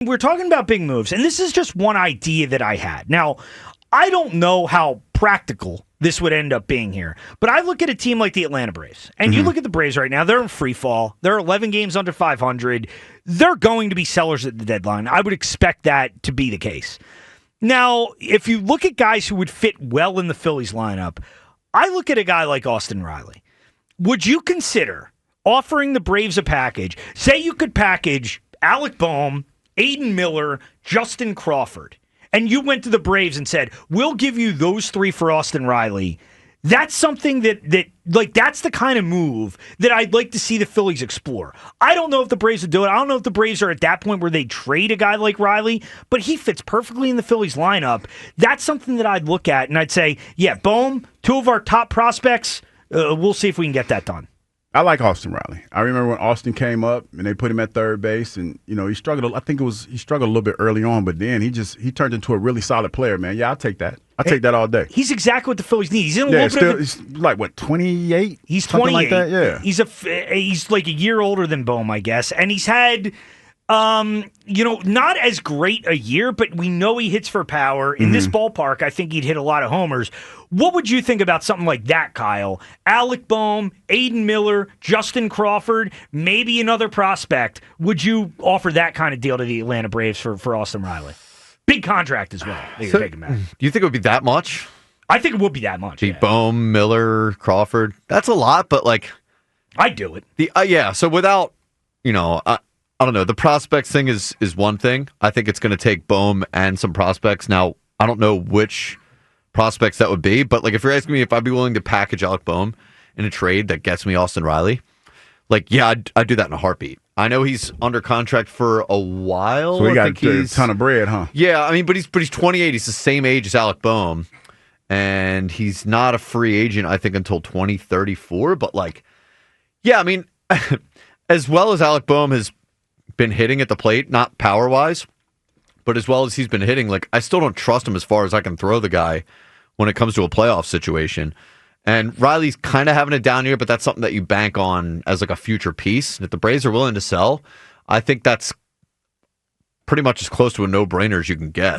We're talking about big moves, and this is just one idea that I had. Now, I don't know how practical this would end up being here, but I look at a team like the Atlanta Braves, and you look at the Braves right now, they're in free fall. They're 11 games under 500. They're going to be sellers at the deadline. I would expect that to be the case. Now, if you look at guys who would fit well in the Phillies lineup, I look at a guy like Austin Riley. Would you consider offering the Braves a package? Say you could package Alec Bohm, Aiden Miller, Justin Crawford, and you went to the Braves and said, we'll give you those three for Austin Riley. That's something that's the kind of move that I'd like to see the Phillies explore. I don't know if the Braves would do it. I don't know if the Braves are at that point where they trade a guy like Riley, but he fits perfectly in the Phillies lineup. That's something that I'd look at, and I'd say, yeah, Bohm, two of our top prospects, we'll see if we can get that done. I like Austin Riley. I remember when Austin came up and they put him at third base, and he struggled. I think he struggled a little bit early on, but then he turned into a really solid player, man. Yeah, I'll take that. I'll take that all day. He's exactly what the Phillies need. He's in a little bit of he's like what, 28? He's 28. Like that? Yeah. He's like a year older than Bohm, I guess, and he's had not as great a year, but we know he hits for power. In this ballpark, I think he'd hit a lot of homers. What would you think about something like that, Kyle? Alec Bohm, Aiden Miller, Justin Crawford, maybe another prospect. Would you offer that kind of deal to the Atlanta Braves for Austin Riley? Big contract as well. Do you think it would be that much? I think it would be that much. Bohm, Miller, Crawford. That's a lot, but I'd do it. So without, I don't know. The prospects thing is one thing. I think it's going to take Bohm and some prospects. Now, I don't know which prospects that would be, but if you're asking me if I'd be willing to package Alec Bohm in a trade that gets me Austin Riley, I'd do that in a heartbeat. I know he's under contract for a while. So he got a ton of bread, huh? Yeah, but he's 28. He's the same age as Alec Bohm, and he's not a free agent, I think, until 2034. But as well as Alec Bohm has been hitting at the plate, not power-wise, but as well as he's been hitting, I still don't trust him as far as I can throw the guy when it comes to a playoff situation. And Riley's kind of having a down year, but that's something that you bank on as a future piece. And if the Braves are willing to sell, I think that's pretty much as close to a no-brainer as you can get.